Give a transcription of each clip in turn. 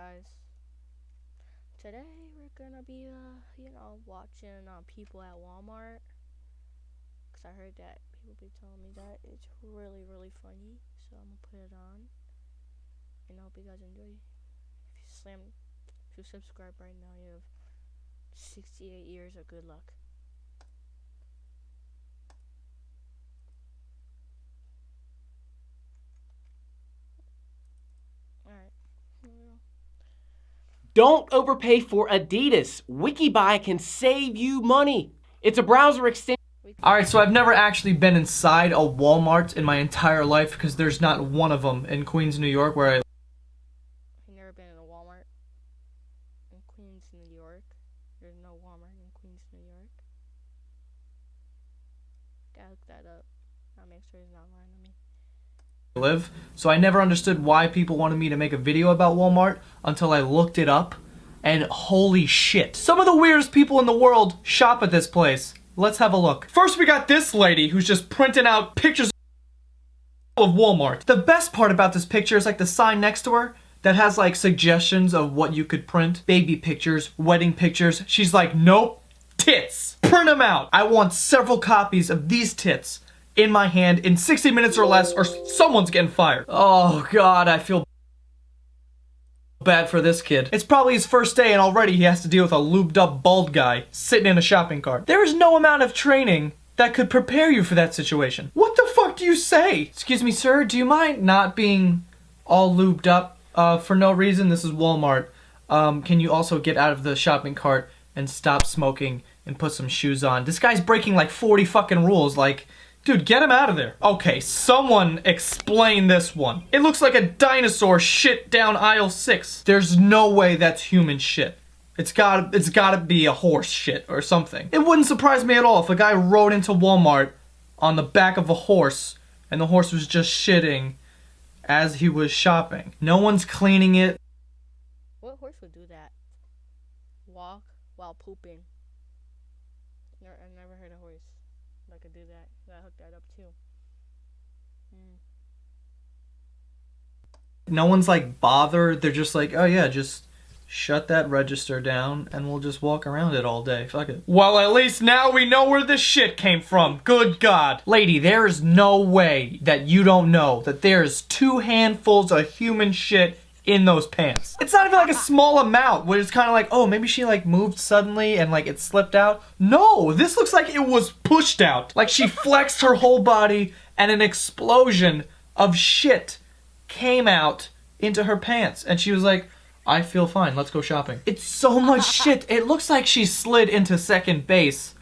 guys? Today we're gonna be, watching people at Walmart. Cause I heard that people be telling me that it's really, really funny. So I'm gonna put it on, and I hope you guys enjoy. If you subscribe right now, you have 68 years of good luck. All right. Don't overpay for Adidas. Wikibuy can save you money. It's a browser extension. Alright, so I've never actually been inside a Walmart in my entire life because there's not one of them in Queens, New York where I You've never been in a Walmart in Queens, New York? There's no Walmart in Queens, New York. Gotta look that up. I'll make sure he's not lying to me. live. So I never understood why people wanted me to make a video about Walmart until I looked it up. And holy shit. Some of the weirdest people in the world shop at this place. Let's have a look. First we got this lady who's just printing out pictures of Walmart. The best part about this picture is like the sign next to her that has like suggestions of what you could print. Baby pictures, wedding pictures. She's like, nope, tits. Print them out. I want several copies of these tits in my hand in 60 minutes or less or someone's getting fired. Oh god, I feel bad for this kid. It's probably his first day and already he has to deal with a lubed up bald guy sitting in a shopping cart. There is no amount of training that could prepare you for that situation. What the fuck do you say? Excuse me, sir, do you mind not being all lubed up for no reason? This is Walmart. Can you also get out of the shopping cart and stop smoking and put some shoes on? This guy's breaking like 40 fucking rules. Like, dude, get him out of there. Okay, someone explain this one. It looks like a dinosaur shit down aisle 6. There's no way that's human shit. It's gotta be a horse shit or something. It wouldn't surprise me at all if a guy rode into Walmart on the back of a horse and the horse was just shitting as he was shopping. No one's cleaning it. What horse would do that? Walk while pooping. I never heard a horse that could do that. Gotta hook that up too. No one's like bothered. They're just like, oh yeah, just shut that register down and we'll just walk around it all day. Fuck it. Well, at least now we know where this shit came from. Good God. Lady, there is no way that you don't know that there's 2 handfuls of human shit in those pants. It's not even like a small amount where it's kind of like, oh, maybe she like moved suddenly and like it slipped out. No, this looks like it was pushed out. Like she flexed her whole body and an explosion of shit came out into her pants. And she was like, I feel fine, let's go shopping. It's so much shit. It looks like she slid into second base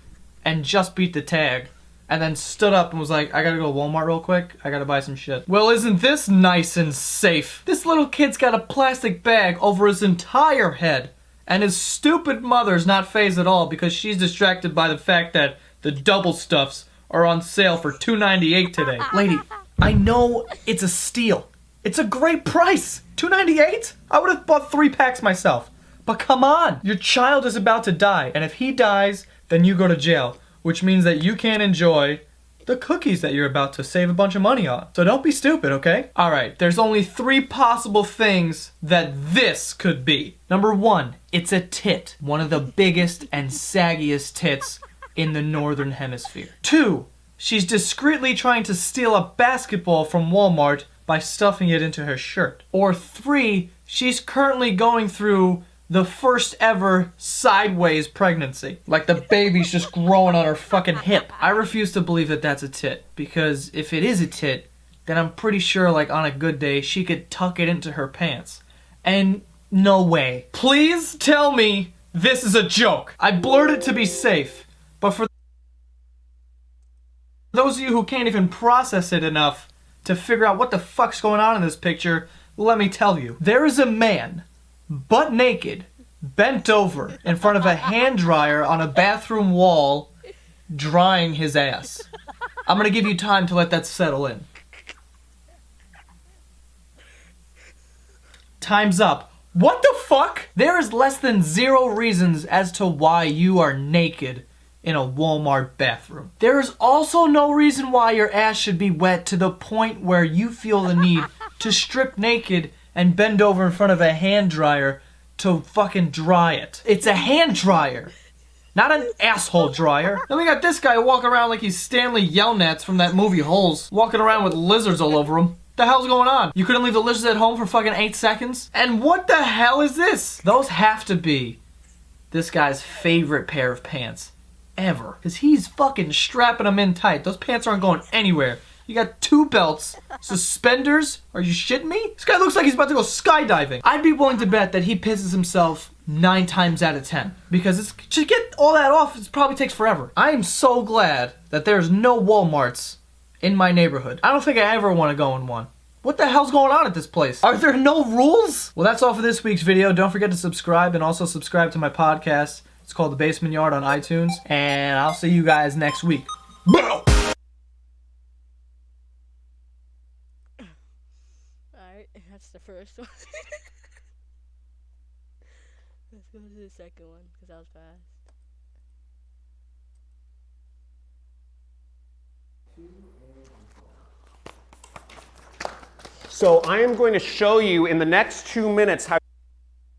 and just beat the tag. And then stood up and was like, I gotta go to Walmart real quick. I gotta buy some shit. Well, isn't this nice and safe? This little kid's got a plastic bag over his entire head. And his stupid mother's not phased at all because she's distracted by the fact that the double stuffs are on sale for $2.98 today. Lady, I know it's a steal. It's a great price. $2.98? I would have bought 3 packs myself. But come on, your child is about to die. And if he dies, then you go to jail. Which means that you can't enjoy the cookies that you're about to save a bunch of money on. So don't be stupid, okay? Alright, there's only 3 possible things that this could be. Number 1, it's a tit. One of the biggest and saggiest tits in the northern hemisphere. 2, she's discreetly trying to steal a basketball from Walmart by stuffing it into her shirt. Or 3, she's currently going through the first ever sideways pregnancy. Like the baby's just growing on her fucking hip. I refuse to believe that that's a tit, because if it is a tit, then I'm pretty sure like on a good day she could tuck it into her pants. And no way. Please tell me this is a joke. I blurred it to be safe, but for those of you who can't even process it enough to figure out what the fuck's going on in this picture, let me tell you. There is a man butt naked, bent over in front of a hand dryer on a bathroom wall, drying his ass. I'm gonna give you time to let that settle in. Time's up. What the fuck? There is less than 0 reasons as to why you are naked in a Walmart bathroom. There is also no reason why your ass should be wet to the point where you feel the need to strip naked and bend over in front of a hand dryer to fucking dry it. It's a hand dryer, not an asshole dryer. Then we got this guy walking around like he's Stanley Yelnats from that movie Holes, walking around with lizards all over him. The hell's going on? You couldn't leave the lizards at home for fucking 8 seconds? And what the hell is this? Those have to be this guy's favorite pair of pants ever. Because he's fucking strapping them in tight. Those pants aren't going anywhere. You got 2 belts, suspenders. Are you shitting me? This guy looks like he's about to go skydiving. I'd be willing to bet that he pisses himself 9 times out of 10. Because to get all that off, it probably takes forever. I am so glad that there's no Walmarts in my neighborhood. I don't think I ever want to go in one. What the hell's going on at this place? Are there no rules? Well, that's all for this week's video. Don't forget to subscribe and also subscribe to my podcast. It's called The Basement Yard on iTunes. And I'll see you guys next week. Boom! Alright, that's the first one. Let's go to the second one, because that was fast. So I am going to show you in the next 2 minutes how.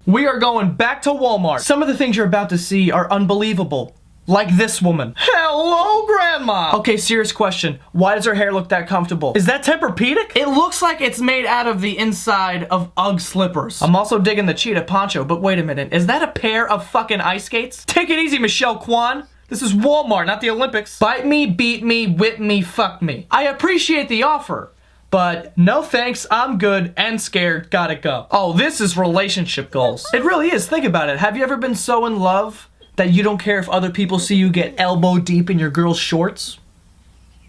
We are going back to Walmart. Some of the things you're about to see are unbelievable. Like this woman. Hello, Grandma! Okay, serious question. Why does her hair look that comfortable? Is that Tempur-Pedic? It looks like it's made out of the inside of UGG slippers. I'm also digging the cheetah poncho, but wait a minute. Is that a pair of fucking ice skates? Take it easy, Michelle Kwan. This is Walmart, not the Olympics. Bite me, beat me, whip me, fuck me. I appreciate the offer, but no thanks, I'm good and scared, gotta go. Oh, this is relationship goals. It really is, think about it. Have you ever been so in love that you don't care if other people see you get elbow deep in your girl's shorts?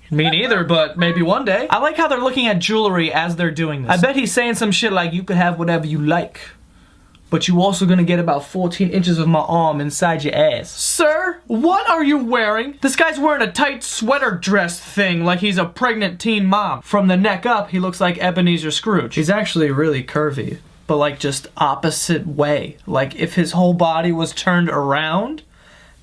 Me neither, but maybe one day. I like how they're looking at jewelry as they're doing this. I bet he's saying some shit like, you could have whatever you like, but you also gonna get about 14 inches of my arm inside your ass. Sir, what are you wearing? This guy's wearing a tight sweater dress thing like he's a pregnant teen mom. From the neck up, he looks like Ebenezer Scrooge. He's actually really curvy, but like just opposite way. Like if his whole body was turned around,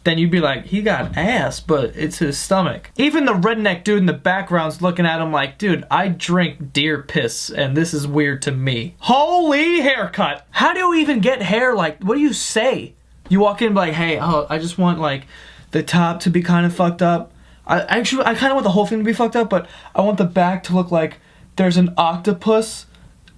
then you'd be like, he got ass, but it's his stomach. Even the redneck dude in the background's looking at him like, dude, I drink deer piss, and this is weird to me. Holy haircut! How do you even get hair like, what do you say? You walk in and be like, hey, I just want like the top to be kind of fucked up. I kind of want the whole thing to be fucked up, but I want the back to look like there's an octopus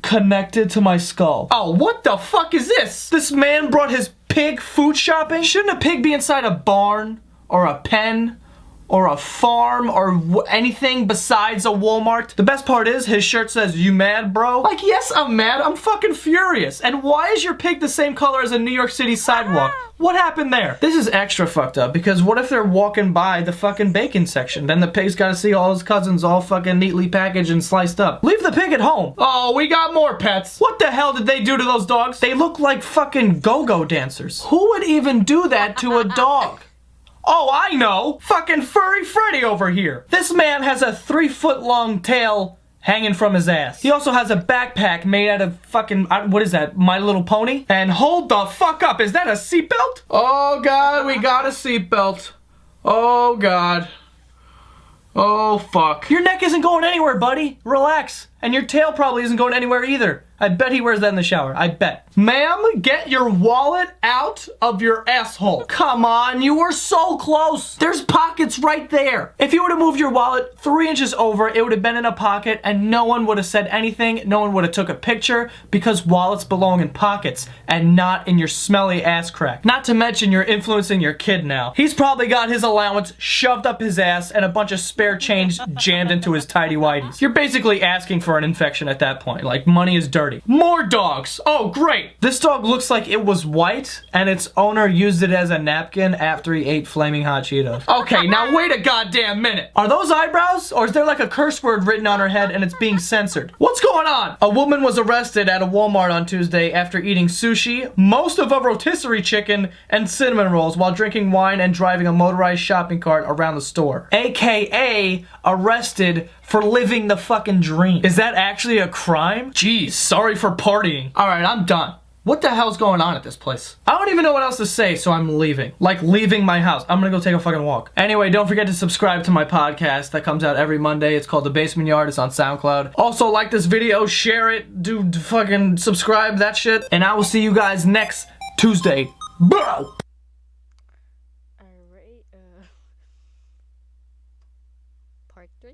connected to my skull. Oh, what the fuck is this? This man brought his pig food shopping? Shouldn't a pig be inside a barn or a pen or a farm or anything besides a Walmart? The best part is his shirt says, you mad, bro? Like, yes, I'm mad. I'm fucking furious. And why is your pig the same color as a New York City sidewalk? What happened there? This is extra fucked up because what if they're walking by the fucking bacon section? Then the pig's gotta see all his cousins all fucking neatly packaged and sliced up. Leave the pig at home. Oh, we got more pets. What the hell did they do to those dogs? They look like fucking go-go dancers. Who would even do that to a dog? Oh, I know! Fucking Furry Freddy over here! This man has a 3-foot-long tail hanging from his ass. He also has a backpack made out of fucking, what is that, My Little Pony? And hold the fuck up, is that a seatbelt? Oh god, we got a seatbelt. Oh god. Oh fuck. Your neck isn't going anywhere, buddy. Relax. And your tail probably isn't going anywhere either. I bet he wears that in the shower. I bet. Ma'am, get your wallet out of your asshole. Come on, you were so close. There's pockets right there. If you would have moved your wallet 3 inches over, it would have been in a pocket and no one would have said anything. No one would have took a picture because wallets belong in pockets and not in your smelly ass crack. Not to mention you're influencing your kid now. He's probably got his allowance shoved up his ass and a bunch of spare change jammed into his tighty whities. You're basically asking for an infection at that point. Like, money is dirty. More dogs! Oh, great! This dog looks like it was white, and its owner used it as a napkin after he ate flaming hot Cheetos. Okay, now wait a goddamn minute! Are those eyebrows? Or is there like a curse word written on her head and it's being censored? What's going on? A woman was arrested at a Walmart on Tuesday after eating sushi, most of a rotisserie chicken, and cinnamon rolls while drinking wine and driving a motorized shopping cart around the store. AKA arrested for living the fucking dream. Is that actually a crime? Jeez, sorry for partying. Alright, I'm done. What the hell's going on at this place? I don't even know what else to say, so I'm leaving. Like, leaving my house. I'm gonna go take a fucking walk. Anyway, don't forget to subscribe to my podcast that comes out every Monday. It's called The Basement Yard. It's on SoundCloud. Also, like this video, share it, do fucking subscribe, that shit. And I will see you guys next Tuesday. Bro! Alright, part 3.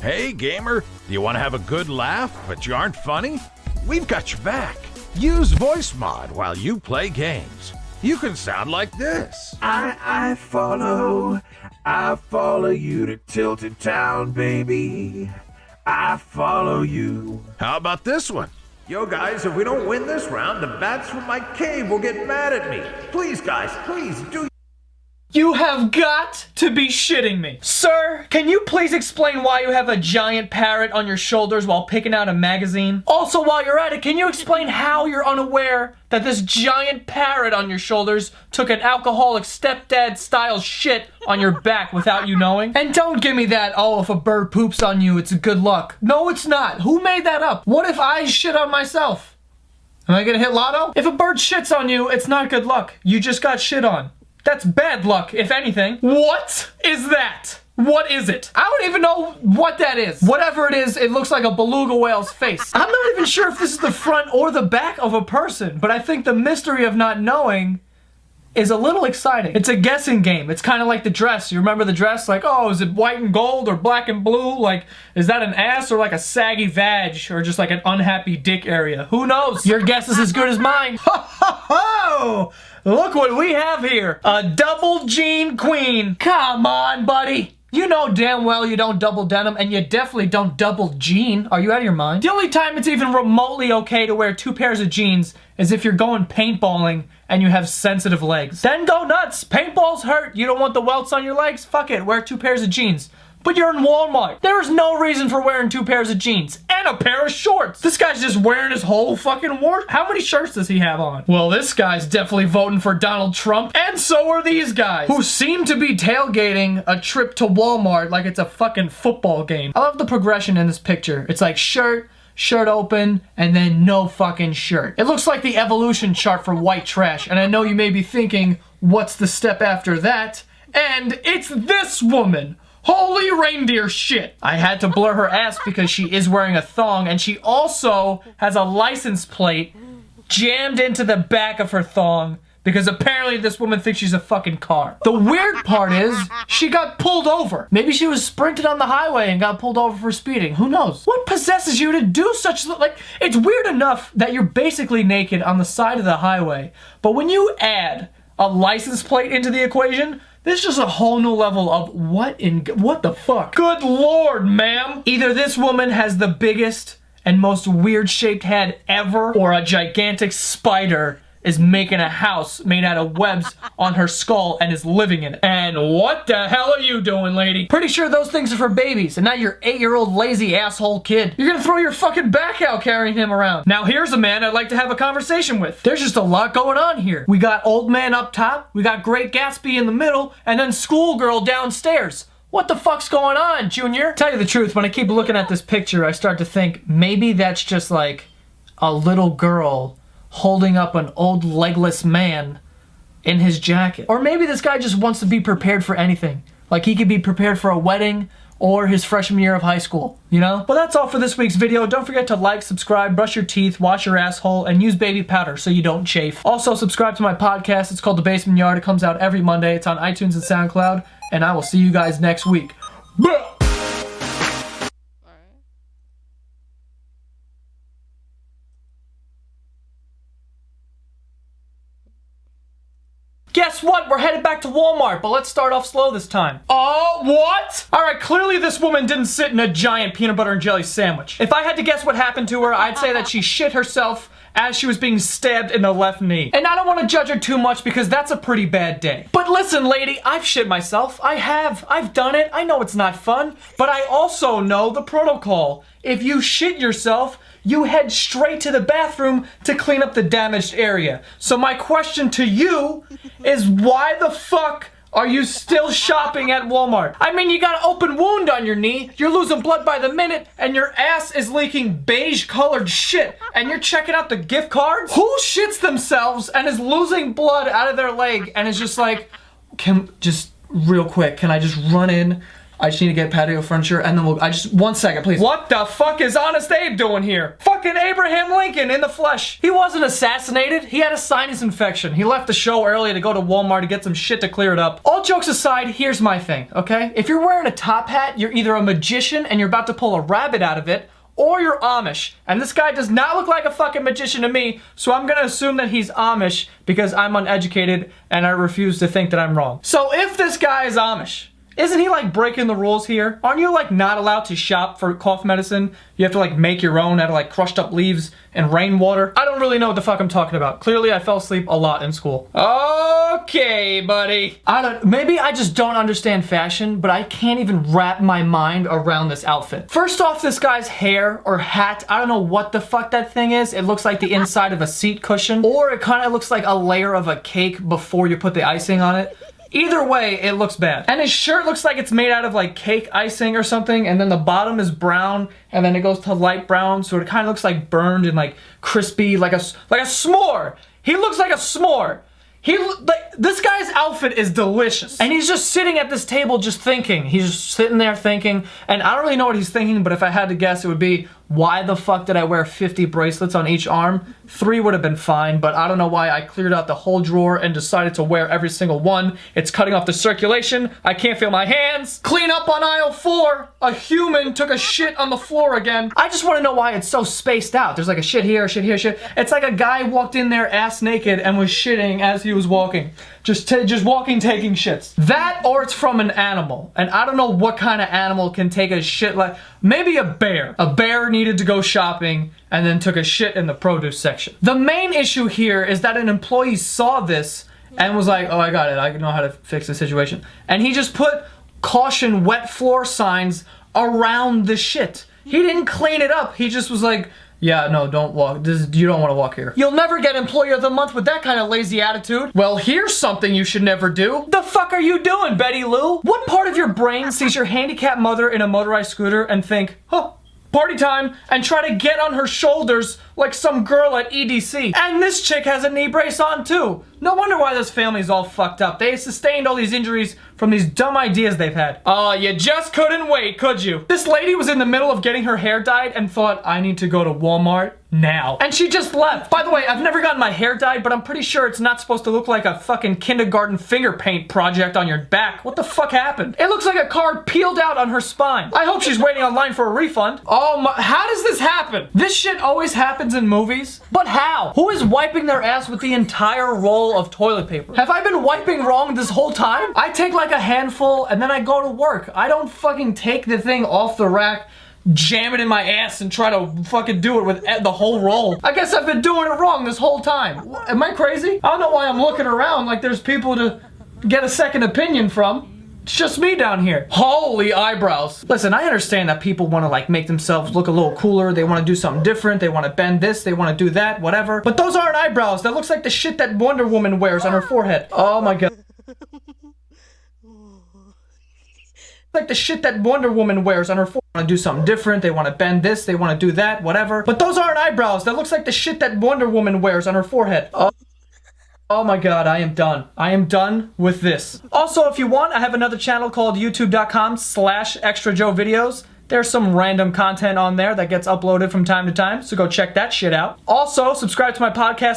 Hey, gamer, do you want to have a good laugh, but you aren't funny? We've got your back. Use voice mod while you play games. You can sound like this. I follow you to Tilted Town, baby. I follow you. How about this one? Yo, guys, if we don't win this round, the bats from my cave will get mad at me. Please, guys, please, do. You have got to be shitting me. Sir, can you please explain why you have a giant parrot on your shoulders while picking out a magazine? Also, while you're at it, can you explain how you're unaware that this giant parrot on your shoulders took an alcoholic stepdad-style shit on your back without you knowing? And don't give me that, oh, if a bird poops on you, it's good luck. No, it's not. Who made that up? What if I shit on myself? Am I gonna hit lotto? If a bird shits on you, it's not good luck. You just got shit on. That's bad luck, if anything. What is that? What is it? I don't even know what that is. Whatever it is, it looks like a beluga whale's face. I'm not even sure if this is the front or the back of a person, but I think the mystery of not knowing is a little exciting. It's a guessing game. It's kind of like the dress. You remember the dress? Like, oh, is it white and gold or black and blue? Like, is that an ass or like a saggy vag or just like an unhappy dick area? Who knows? Your guess is as good as mine. Ho, ho, ho! Look what we have here. A double jean queen. Come on, buddy. You know damn well you don't double denim, and you definitely don't double jean. Are you out of your mind? The only time it's even remotely okay to wear 2 pairs of jeans is if you're going paintballing and you have sensitive legs. Then go nuts. Paintballs hurt. You don't want the welts on your legs? Fuck it. Wear 2 pairs of jeans. But you're in Walmart. There is no reason for wearing 2 pairs of jeans and a pair of shorts. This guy's just wearing his whole fucking wardrobe. How many shirts does he have on? Well, this guy's definitely voting for Donald Trump, and so are these guys, who seem to be tailgating a trip to Walmart like it's a fucking football game. I love the progression in this picture. It's like shirt open, and then no fucking shirt. It looks like the evolution chart for white trash, and I know you may be thinking, what's the step after that? And it's this woman. Holy reindeer shit. I had to blur her ass because she is wearing a thong, and she also has a license plate jammed into the back of her thong because apparently this woman thinks she's a fucking car. The weird part is she got pulled over. Maybe she was sprinting on the highway and got pulled over for speeding. Who knows? What possesses you to do such, like, it's weird enough that you're basically naked on the side of the highway, but when you add a license plate into the equation, this is just a whole new level of what the fuck? Good lord, ma'am. Either this woman has the biggest and most weird shaped head ever, or a gigantic spider is making a house made out of webs on her skull and is living in it. And what the hell are you doing, lady? Pretty sure those things are for babies, and not your 8-year-old lazy asshole kid. You're gonna throw your fucking back out carrying him around. Now here's a man I'd like to have a conversation with. There's just a lot going on here. We got old man up top, we got Great Gatsby in the middle, and then schoolgirl downstairs. What the fuck's going on, Junior? Tell you the truth, when I keep looking at this picture, I start to think maybe that's just like a little girl holding up an old legless man in his jacket. Or maybe this guy just wants to be prepared for anything. Like he could be prepared for a wedding or his freshman year of high school, you know? Well, that's all for this week's video. Don't forget to like, subscribe, brush your teeth, wash your asshole, and use baby powder so you don't chafe. Also, subscribe to my podcast. It's called The Basement Yard. It comes out every Monday. It's on iTunes and SoundCloud. And I will see you guys next week. Bye! Guess what? We're headed back to Walmart, but let's start off slow this time. Oh, what? Alright, clearly this woman didn't sit in a giant peanut butter and jelly sandwich. If I had to guess what happened to her, I'd say that she shit herself as she was being stabbed in the left knee. And I don't want to judge her too much because that's a pretty bad day. But listen, lady, I've shit myself. I've done it. I know it's not fun, but I also know the protocol. If you shit yourself, you head straight to the bathroom to clean up the damaged area. So my question to you is, why the fuck are you still shopping at Walmart? I mean, you got an open wound on your knee, you're losing blood by the minute, and your ass is leaking beige colored shit, and you're checking out the gift cards? Who shits themselves and is losing blood out of their leg and is just like, just real quick, can I just run in? I just need to get patio furniture and then I just, 1 second, please. What the fuck is Honest Abe doing here? Fucking Abraham Lincoln in the flesh. He wasn't assassinated. He had a sinus infection. He left the show early to go to Walmart to get some shit to clear it up. All jokes aside, here's my thing, okay? If you're wearing a top hat, you're either a magician and you're about to pull a rabbit out of it, or you're Amish. And this guy does not look like a fucking magician to me, so I'm gonna assume that he's Amish because I'm uneducated and I refuse to think that I'm wrong. So if this guy is Amish, isn't he like breaking the rules here? Aren't you like not allowed to shop for cough medicine? You have to like make your own out of like crushed up leaves and rainwater? I don't really know what the fuck I'm talking about. Clearly I fell asleep a lot in school. Okay, buddy. Maybe I just don't understand fashion, but I can't even wrap my mind around this outfit. First off, this guy's hair or hat, I don't know what the fuck that thing is. It looks like the inside of a seat cushion, or it kind of looks like a layer of a cake before you put the icing on it. Either way, it looks bad. And his shirt looks like it's made out of like cake icing or something, and then the bottom is brown, and then it goes to light brown, so it kind of looks like burned and like crispy, like a s'more. He looks like a s'more. This guy's outfit is delicious. And he's just sitting at this table just thinking. He's just sitting there thinking, and I don't really know what he's thinking, but if I had to guess, it would be, why the fuck did I wear 50 bracelets on each arm? 3 would have been fine, but I don't know why I cleared out the whole drawer and decided to wear every single one. It's cutting off the circulation. I can't feel my hands. Clean up on aisle 4. A human took a shit on the floor again. I just want to know why it's so spaced out. There's like a shit here, shit here, shit. It's like a guy walked in there ass naked and was shitting as he was walking. Just walking, taking shits. That, or it's from an animal. And I don't know what kind of animal can take a shit like... Maybe a bear. A bear needed to go shopping and then took a shit in the produce section. The main issue here is that an employee saw this and was like, oh, I got it. I know how to fix the situation. And he just put caution wet floor signs around the shit. He didn't clean it up. He just was like, yeah, no, don't walk. You don't want to walk here. You'll never get Employee of the Month with that kind of lazy attitude. Well, here's something you should never do. The fuck are you doing, Betty Lou? What part of your brain sees your handicapped mother in a motorized scooter and think, huh, party time, and try to get on her shoulders like some girl at EDC? And this chick has a knee brace on too. No wonder why this family's all fucked up. They sustained all these injuries from these dumb ideas they've had. Oh, you just couldn't wait, could you? This lady was in the middle of getting her hair dyed and thought, I need to go to Walmart now. And she just left. By the way, I've never gotten my hair dyed, but I'm pretty sure it's not supposed to look like a fucking kindergarten finger paint project on your back. What the fuck happened? It looks like a card peeled out on her spine. I hope she's waiting online for a refund. Oh my, how does this happen? This shit always happens in movies, but how? Who is wiping their ass with the entire roll of toilet paper? Have I been wiping wrong this whole time? I take like a handful and then I go to work. I don't fucking take the thing off the rack, jam it in my ass and try to fucking do it with the whole roll. I guess I've been doing it wrong this whole time. Am I crazy? I don't know why I'm looking around like there's people to get a second opinion from. It's just me down here. Holy eyebrows. Listen, I understand that people want to like make themselves look a little cooler. They want to do something different. They want to bend this. They want to do that, whatever. But those aren't eyebrows. That looks like the shit that Wonder Woman wears on her forehead. Oh my god. Like the shit that Wonder Woman wears on her forehead. They want to do something different. They want to bend this. They want to do that, whatever. But those aren't eyebrows. That looks like the shit that Wonder Woman wears on her forehead. Oh my god, I am done. I am done with this. Also, if you want, I have another channel called youtube.com/extrajoevideos. There's some random content on there that gets uploaded from time to time, so go check that shit out. Also, subscribe to my podcast.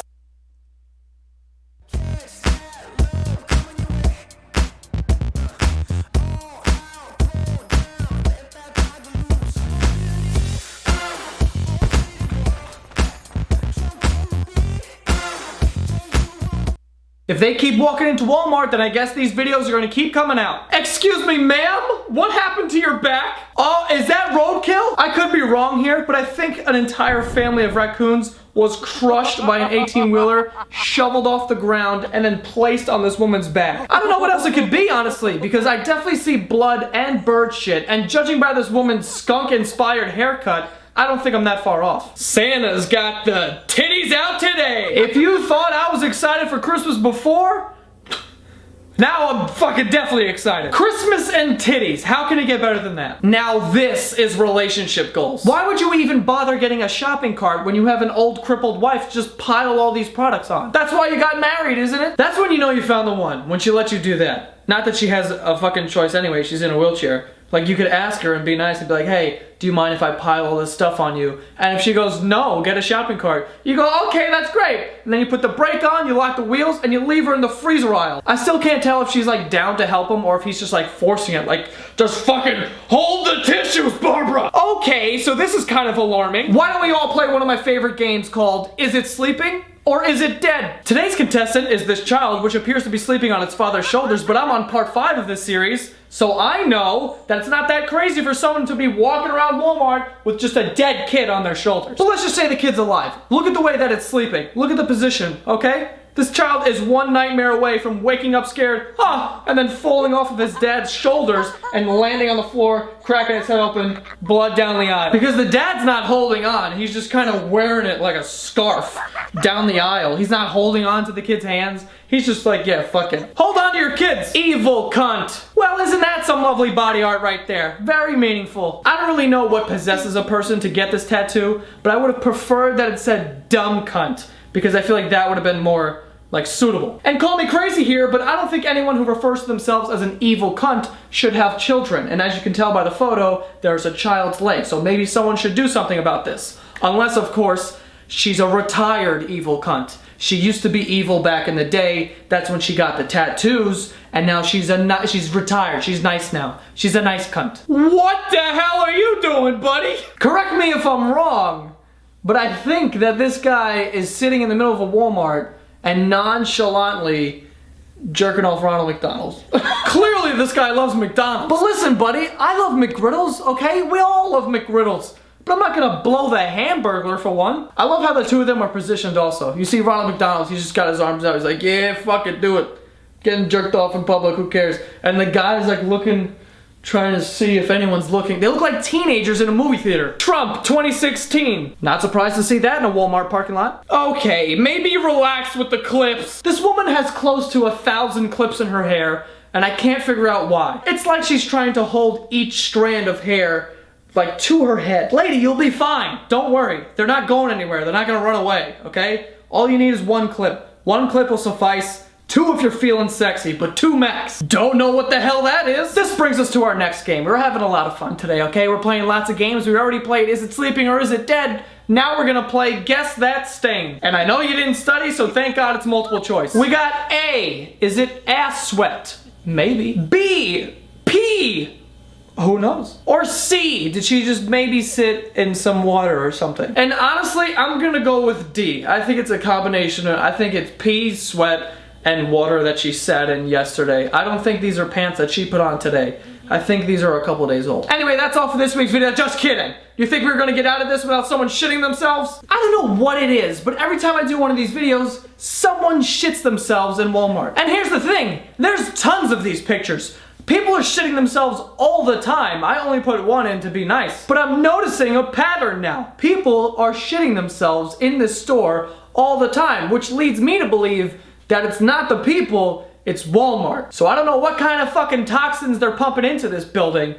If they keep walking into Walmart, then I guess these videos are going to keep coming out. Excuse me, ma'am? What happened to your back? Oh, is that roadkill? I could be wrong here, but I think an entire family of raccoons was crushed by an 18-wheeler, shoveled off the ground, and then placed on this woman's back. I don't know what else it could be, honestly, because I definitely see blood and bird shit, and judging by this woman's skunk-inspired haircut, I don't think I'm that far off. Santa's got the titties out today. If you thought I was excited for Christmas before, Now I'm fucking definitely excited. Christmas and titties. How can it get better than that? Now this is relationship goals. Why would you even bother getting a shopping cart when you have an old crippled wife to just pile all these products on? That's why you got married, isn't it? That's when you know you found the one, when she lets you do that. Not that she has a fucking choice anyway, she's in a wheelchair. Like, you could ask her and be nice and be like, hey, do you mind if I pile all this stuff on you? And if she goes, no, get a shopping cart. You go, okay, that's great. And then you put the brake on, you lock the wheels, and you leave her in the freezer aisle. I still can't tell if she's like down to help him or if he's just like forcing it. Like, just fucking hold the tissues, Barbara. Okay, so this is kind of alarming. Why don't we all play one of my favorite games called Is It Sleeping? Or is it dead? Today's contestant is this child, which appears to be sleeping on its father's shoulders, but I'm on part 5 of this series, so I know that it's not that crazy for someone to be walking around Walmart with just a dead kid on their shoulders. But let's just say the kid's alive. Look at the way that it's sleeping. Look at the position, okay? This child is one nightmare away from waking up scared, and then falling off of his dad's shoulders and landing on the floor, cracking its head open, blood down the aisle. Because the dad's not holding on, he's just kind of wearing it like a scarf down the aisle. He's not holding on to the kid's hands. He's just like, yeah, fuck it. Hold on to your kids, evil cunt. Well, isn't that some lovely body art right there? Very meaningful. I don't really know what possesses a person to get this tattoo, but I would have preferred that it said dumb cunt, because I feel like that would have been more, like, suitable. And call me crazy here, but I don't think anyone who refers to themselves as an evil cunt should have children. And as you can tell by the photo, there's a child's leg, so maybe someone should do something about this. Unless, of course, she's a retired evil cunt. She used to be evil back in the day. That's when she got the tattoos, and now she's retired. She's nice now. She's a nice cunt. What the hell are you doing, buddy? Correct me if I'm wrong, but I think that this guy is sitting in the middle of a Walmart and nonchalantly jerking off Ronald McDonald's. Clearly this guy loves McDonald's. But listen, buddy, I love McGriddles, okay? We all love McGriddles. But I'm not gonna blow the Hamburglar for one. I love how the two of them are positioned also. You see Ronald McDonald's, he's just got his arms out. He's like, yeah, fuck it, do it. Getting jerked off in public, who cares? And the guy's like looking, trying to see if anyone's looking. They look like teenagers in a movie theater. Trump 2016. Not surprised to see that in a Walmart parking lot. Okay, maybe relax with the clips. This woman has close to 1,000 clips in her hair, and I can't figure out why. It's like she's trying to hold each strand of hair like to her head. Lady, you'll be fine. Don't worry. They're not going anywhere. They're not gonna run away, okay? All you need is one clip. One clip will suffice. 2 if you're feeling sexy, but 2 max. Don't know what the hell that is. This brings us to our next game. We're having a lot of fun today, okay? We're playing lots of games. We already played Is It Sleeping or Is It Dead? Now we're gonna play Guess That Stain. And I know you didn't study, so thank God it's multiple choice. We got A, is it ass sweat? Maybe. B, pee. Who knows? Or C, did she just maybe sit in some water or something? And honestly, I'm gonna go with D. I think it's a combination of, I think it's pee, sweat, and water that she sat in yesterday. I don't think these are pants that she put on today. I think these are a couple days old. Anyway, that's all for this week's video. Just kidding. You think we're gonna get out of this without someone shitting themselves? I don't know what it is, but every time I do one of these videos, someone shits themselves in Walmart. And here's the thing, there's tons of these pictures. People are shitting themselves all the time. I only put one in to be nice. But I'm noticing a pattern now. People are shitting themselves in this store all the time, which leads me to believe that it's not the people, it's Walmart. So I don't know what kind of fucking toxins they're pumping into this building,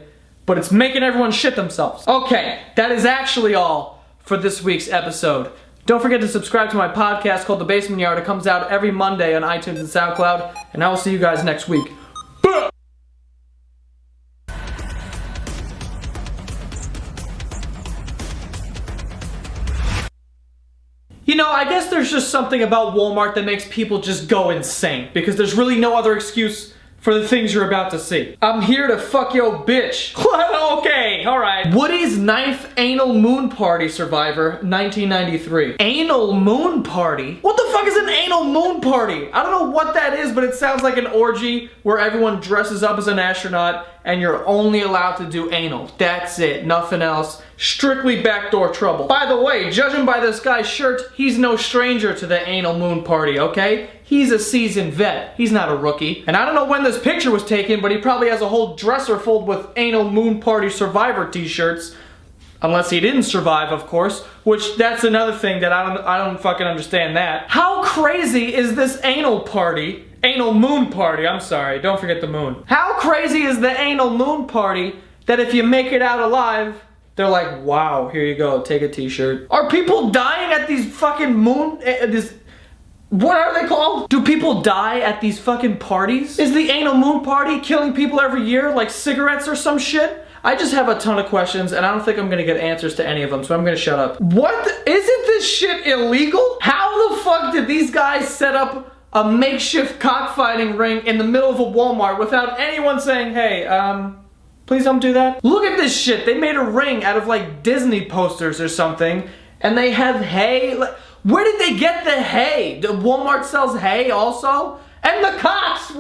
but it's making everyone shit themselves. Okay, that is actually all for this week's episode. Don't forget to subscribe to my podcast called The Basement Yard. It comes out every Monday on iTunes and SoundCloud, and I will see you guys next week. You know, I guess there's just something about Walmart that makes people just go insane, because there's really no other excuse for the things you're about to see. I'm here to fuck yo bitch. Okay, alright. Woody's 9th anal moon party survivor, 1993. Anal moon party? What the fuck is an anal moon party? I don't know what that is, but it sounds like an orgy where everyone dresses up as an astronaut and you're only allowed to do anal. That's it, nothing else. Strictly backdoor trouble. By the way, judging by this guy's shirt, he's no stranger to the anal moon party, okay? He's a seasoned vet. He's not a rookie. And I don't know when this picture was taken, but he probably has a whole dresser filled with anal moon party survivor t-shirts. Unless he didn't survive, of course, which that's another thing that I don't fucking understand that. How crazy is this anal party Anal moon party, I'm sorry, don't forget the moon. How crazy is the anal moon party that if you make it out alive, they're like, wow, here you go, take a t-shirt. Are people dying at these fucking what are they called? Do people die at these fucking parties? Is the anal moon party killing people every year like cigarettes or some shit? I just have a ton of questions and I don't think I'm gonna get answers to any of them, so I'm gonna shut up. Isn't this shit illegal? How the fuck did these guys set up a makeshift cockfighting ring in the middle of a Walmart without anyone saying, hey, please don't do that? Look at this shit. They made a ring out of like Disney posters or something, and they have hay. Where did they get the hay? Walmart sells hay also? And the cocks!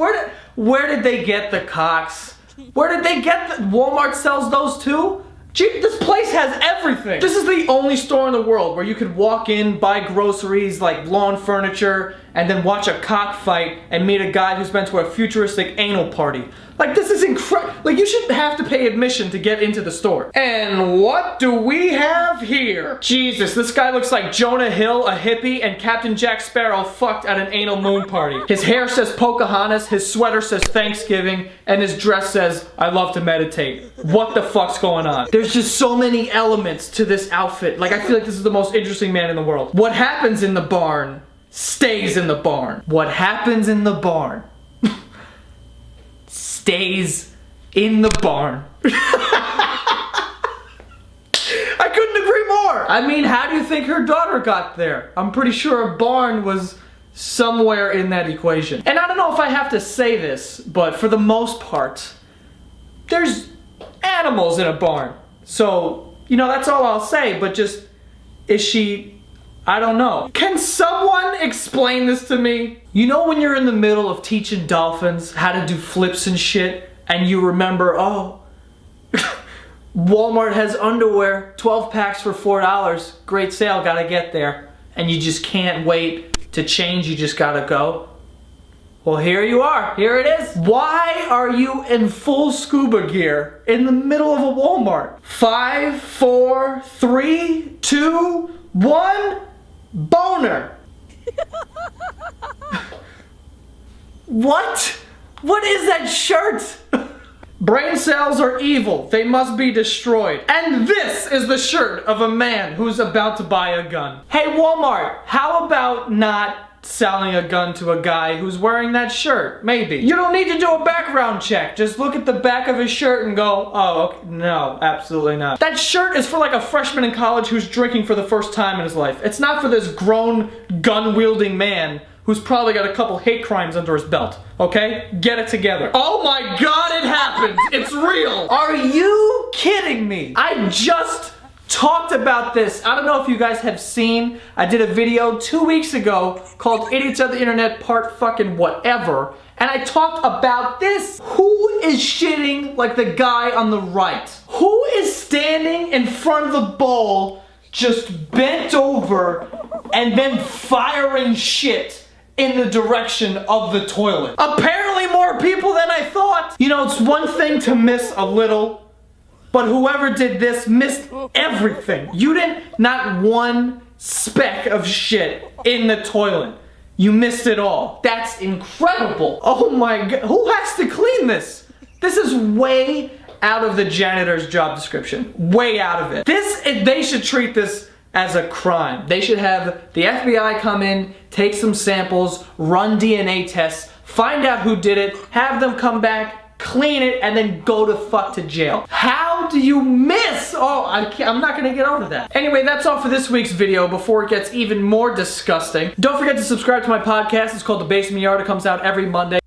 Where did they get the cocks? Where did they get Walmart sells those too? Gee, this place has everything. This is the only store in the world where you could walk in, buy groceries like lawn furniture, and then watch a cockfight and meet a guy who's been to a futuristic anal party. Like, this is incredible. Like, you shouldn't have to pay admission to get into the store. And what do we have here? Jesus, this guy looks like Jonah Hill, a hippie, and Captain Jack Sparrow fucked at an anal moon party. His hair says Pocahontas, his sweater says Thanksgiving, and his dress says, I love to meditate. What the fuck's going on? There's just so many elements to this outfit. Like, I feel like this is the most interesting man in the world. What happens in the barn stays in the barn. What happens in the barn stays in the barn. I couldn't agree more. I mean, how do you think her daughter got there? I'm pretty sure a barn was somewhere in that equation. And I don't know if I have to say this, but for the most part, there's animals in a barn. So, you know, that's all I'll say, but just, is she... I don't know. Can someone explain this to me? You know when you're in the middle of teaching dolphins how to do flips and shit, and you remember, oh, Walmart has underwear, 12 packs for $4, great sale, gotta get there. And you just can't wait to change, you just gotta go. Well, here you are, here it is. Why are you in full scuba gear in the middle of a Walmart? 5, 4, 3, 2, 1... boner. What? What is that shirt? Brain cells are evil. They must be destroyed. And this is the shirt of a man who's about to buy a gun. Hey Walmart, how about not selling a gun to a guy who's wearing that shirt? Maybe. You don't need to do a background check. Just look at the back of his shirt and go, oh, okay. No, absolutely not. That shirt is for like a freshman in college who's drinking for the first time in his life. It's not for this grown, gun-wielding man who's probably got a couple hate crimes under his belt. Okay? Get it together. Oh my God, it happened. It's real. Are you kidding me? I just talked about this. I don't know if you guys have seen, I did a video 2 weeks ago called Idiots of the Internet Part fucking whatever, and I talked about this. Who is shitting like the guy on the right? Who is standing in front of the bowl just bent over and then firing shit in the direction of the toilet? Apparently more people than I thought. You know, it's one thing to miss a little, but whoever did this missed everything. You didn't, not one speck of shit in the toilet. You missed it all. That's incredible. Oh my God, who has to clean this? This is way out of the janitor's job description. Way out of it. They should treat this as a crime. They should have the FBI come in, take some samples, run DNA tests, find out who did it, have them come back, clean it, and then go to fuck to jail. How do you miss? Oh, I'm not gonna get over that. Anyway, that's all for this week's video before it gets even more disgusting. Don't forget to subscribe to my podcast. It's called The Basement Yard. It comes out every Monday.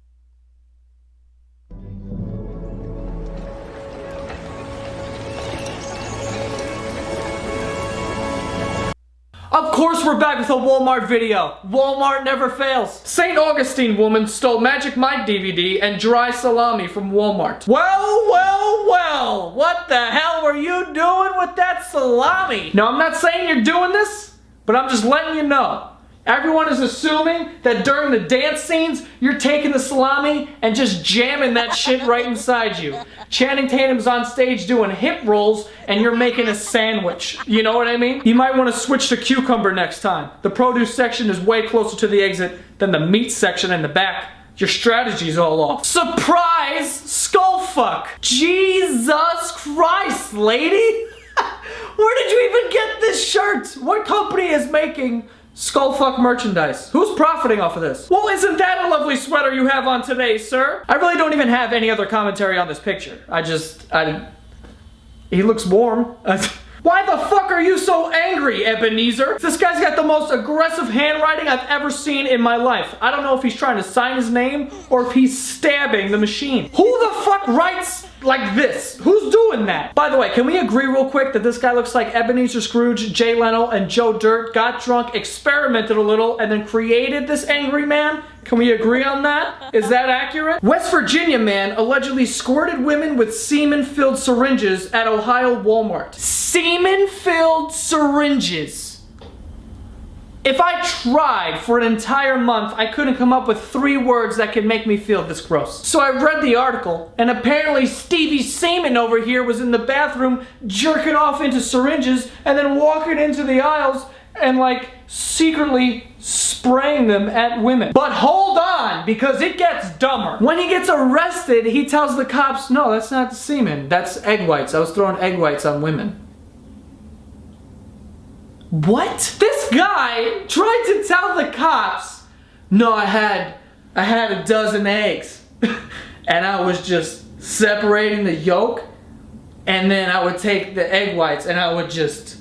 Of course we're back with a Walmart video. Walmart never fails. St. Augustine woman stole Magic Mike DVD and dry salami from Walmart. Well, well, well. What the hell were you doing with that salami? Now, I'm not saying you're doing this, but I'm just letting you know. Everyone is assuming that during the dance scenes, you're taking the salami and just jamming that shit right inside you. Channing Tatum's on stage doing hip rolls and you're making a sandwich. You know what I mean? You might want to switch to cucumber next time. The produce section is way closer to the exit than the meat section in the back. Your strategy's all off. Surprise skull fuck. Jesus Christ, lady. Where did you even get this shirt? What company is making skullfuck merchandise? Who's profiting off of this? Well, isn't that a lovely sweater you have on today, sir? I really don't even have any other commentary on this picture. He looks warm. Why the fuck are you so angry, Ebenezer? This guy's got the most aggressive handwriting I've ever seen in my life. I don't know if he's trying to sign his name or if he's stabbing the machine. Who the fuck writes like this? Who's doing that? By the way, can we agree real quick that this guy looks like Ebenezer Scrooge, Jay Leno, and Joe Dirt got drunk, experimented a little, and then created this angry man? Can we agree on that? Is that accurate? West Virginia man allegedly squirted women with semen-filled syringes at Ohio Walmart. Semen-filled syringes. If I tried for an entire month, I couldn't come up with 3 words that could make me feel this gross. So I read the article, and apparently Stevie Seaman over here was in the bathroom jerking off into syringes and then walking into the aisles and like secretly spraying them at women. But hold on, because it gets dumber. When he gets arrested, he tells the cops, no, that's not the semen, that's egg whites. I was throwing egg whites on women. What? This guy tried to tell the cops, no, I had a dozen eggs and I was just separating the yolk and then I would take the egg whites and I would just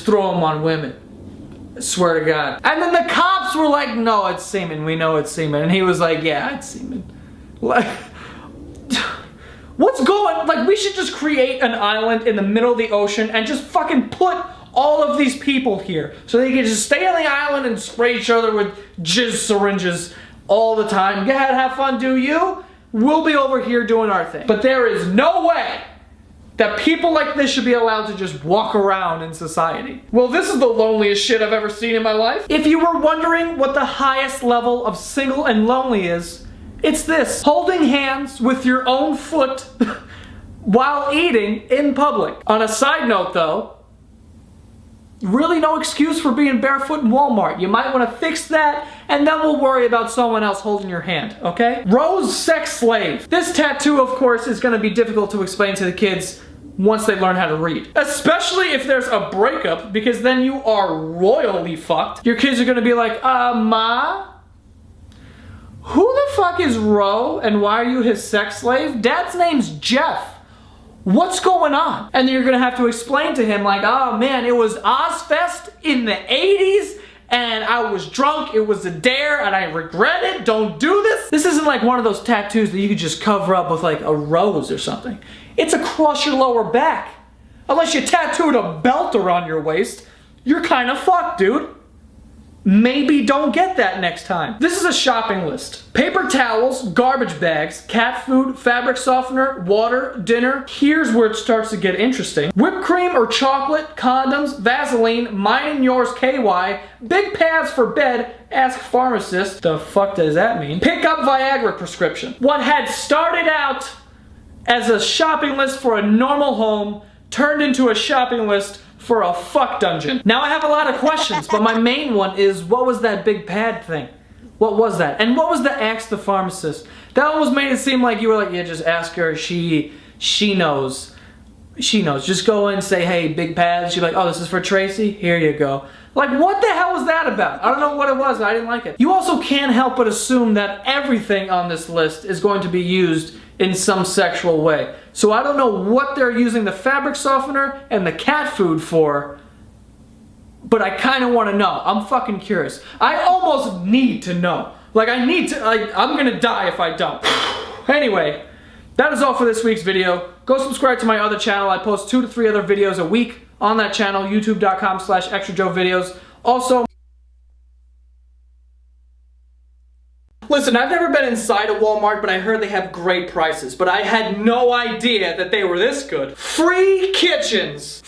throw them on women. I swear to God. And then the cops were like, no, it's semen. We know it's semen. And he was like, yeah, it's semen. Like, what's going, like, we should just create an island in the middle of the ocean and just fucking put all of these people here so they can just stay on the island and spray each other with jizz syringes all the time. Go ahead, have fun, do you? We'll be over here doing our thing. But there is no way that people like this should be allowed to just walk around in society. Well, this is the loneliest shit I've ever seen in my life. If you were wondering what the highest level of single and lonely is, it's this. Holding hands with your own foot while eating in public. On a side note though, really no excuse for being barefoot in Walmart. You might want to fix that, and then we'll worry about someone else holding your hand, okay? Rose sex slave. This tattoo, of course, is going to be difficult to explain to the kids once they learn how to read. Especially if there's a breakup, because then you are royally fucked. Your kids are going to be like, Ma? Who the fuck is Ro, and why are you his sex slave? Dad's name's Jeff. What's going on? And then you're gonna have to explain to him like, oh man, it was Ozfest in the 80s and I was drunk, it was a dare and I regret it, don't do this. This isn't like one of those tattoos that you could just cover up with like a rose or something. It's across your lower back. Unless you tattooed a belt around your waist, you're kind of fucked, dude. Maybe don't get that next time. This is a shopping list. Paper towels, garbage bags, cat food, fabric softener, water, dinner. Here's where it starts to get interesting. Whipped cream or chocolate, condoms, Vaseline, mine and yours KY, big pads for bed, ask pharmacist. The fuck does that mean? Pick up Viagra prescription. What had started out as a shopping list for a normal home turned into a shopping list for a fuck dungeon. Now I have a lot of questions, but my main one is, what was that big pad thing? What was that? And what was the ask the pharmacist? That almost made it seem like you were like, yeah, just ask her, she knows. She knows. Just go in and say, hey, big pad. She'd be like, oh, this is for Tracy? Here you go. Like, what the hell was that about? I don't know what it was, I didn't like it. You also can't help but assume that everything on this list is going to be used in some sexual way. So I don't know what they're using the fabric softener and the cat food for, but I kind of want to know. I'm fucking curious. I almost need to know. Like, I need to, like, I'm gonna die if I don't. Anyway, that is all for this week's video. Go subscribe to my other channel. I post 2 to 3 other videos a week on that channel, youtube.com/extrajoevideos. Also, listen, I've never been inside a Walmart, but I heard they have great prices. But I had no idea that they were this good. Free kitchens.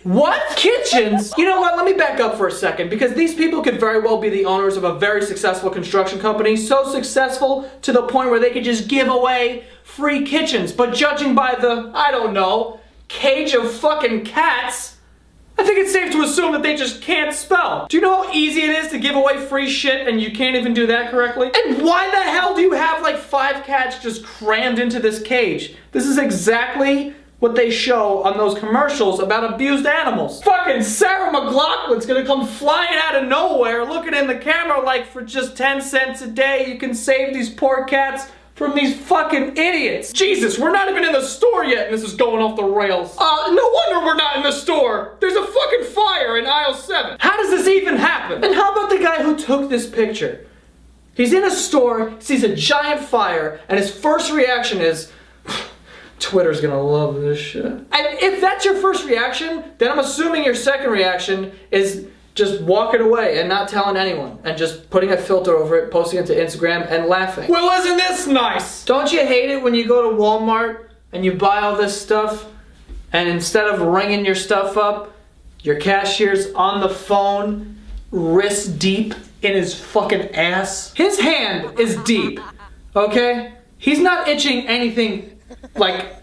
What? Kitchens? You know what? Let me back up for a second, because these people could very well be the owners of a very successful construction company. So successful to the point where they could just give away free kitchens. But judging by the, I don't know, cage of fucking cats, I think it's safe to assume that they just can't spell. Do you know how easy it is to give away free shit and you can't even do that correctly? And why the hell do you have like 5 cats just crammed into this cage? This is exactly what they show on those commercials about abused animals. Fucking Sarah McLachlan's gonna come flying out of nowhere looking in the camera like for just 10 cents a day you can save these poor cats from these fucking idiots. Jesus, we're not even in the store yet and this is going off the rails. No wonder we're not in the store. There's a fucking fire in aisle 7. How does this even happen? And how about the guy who took this picture? He's in a store, sees a giant fire, and his first reaction is, Twitter's gonna love this shit. And if that's your first reaction, then I'm assuming your second reaction is just walking away and not telling anyone and just putting a filter over it, posting it to Instagram and laughing. Well, isn't this nice? Don't you hate it when you go to Walmart and you buy all this stuff and instead of ringing your stuff up, your cashier's on the phone, wrist deep in his fucking ass? His hand is deep, okay? He's not itching anything like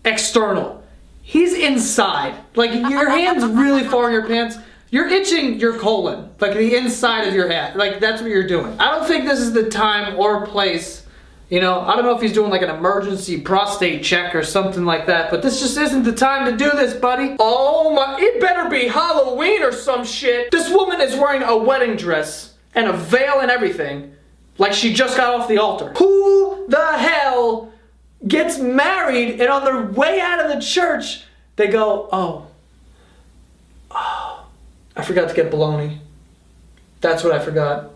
external. He's inside. Like your hand's really far in your pants. You're itching your colon, like the inside of your ass. Like that's what you're doing. I don't think this is the time or place. You know, I don't know if he's doing like an emergency prostate check or something like that, but this just isn't the time to do this, buddy. Oh my, it better be Halloween or some shit. This woman is wearing a wedding dress and a veil and everything, like she just got off the altar. Who the hell gets married and on their way out of the church, they go, oh, I forgot to get bologna. That's what I forgot.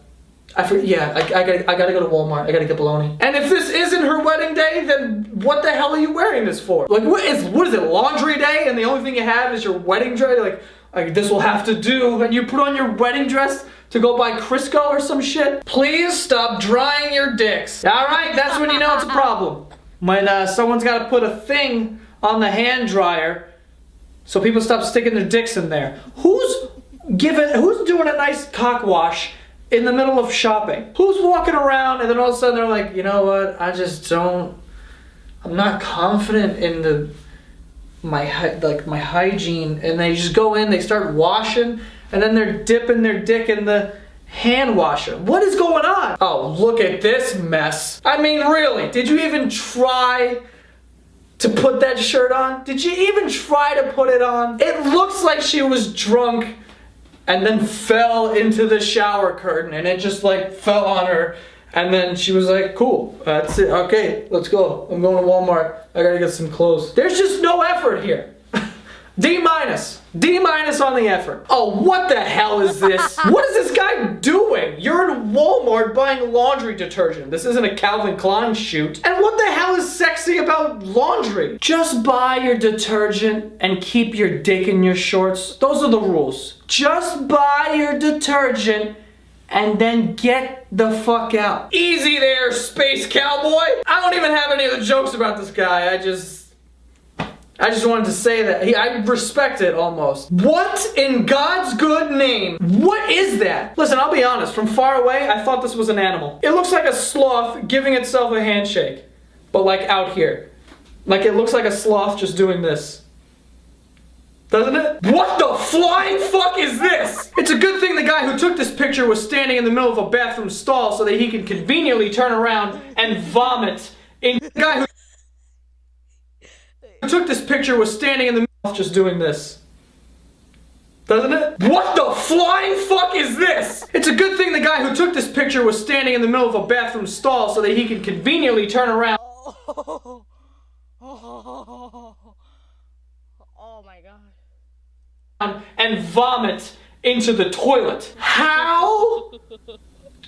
I gotta go to Walmart. I gotta get bologna. And if this isn't her wedding day, then what the hell are you wearing this for? Like, what is it, laundry day, and the only thing you have is your wedding dress? Like this will have to do, and you put on your wedding dress to go buy Crisco or some shit? Please stop drying your dicks. All right, that's when you know it's a problem. When someone's gotta put a thing on the hand dryer so people stop sticking their dicks in there. Who's doing a nice cock wash in the middle of shopping? Who's walking around and then all of a sudden they're like, you know what, I'm not confident in my hygiene, and they just go in, they start washing, and then they're dipping their dick in the hand washer. What is going on? Oh, look at this mess. I mean, really, did you even try to put that shirt on? Did you even try to put it on? It looks like she was drunk and then fell into the shower curtain and it just like fell on her, and then she was like, cool, that's it, okay, let's go. I'm going to Walmart, I gotta get some clothes. There's just no effort here. D minus on the effort. Oh, what the hell is this? What is this guy doing? You're in Walmart buying laundry detergent. This isn't a Calvin Klein shoot. And what the hell is sexy about laundry? Just buy your detergent and keep your dick in your shorts. Those are the rules. Just buy your detergent and then get the fuck out. Easy there, space cowboy. I don't even have any of the jokes about this guy. I just wanted to say that. I respect it almost. What in God's good name? What is that? Listen, I'll be honest. From far away, I thought this was an animal. It looks like a sloth giving itself a handshake. But like out here. Like it looks like a sloth just doing this. Doesn't it? What the flying fuck is this? It's a good thing the guy who took this picture was standing in the middle of a bathroom stall so that he could conveniently turn around and vomit. The guy who took this picture was standing in the middle just doing this. Doesn't it? What the flying fuck is this? It's a good thing the guy who took this picture was standing in the middle of a bathroom stall so that he could conveniently turn around. Oh my god. And vomit into the toilet. How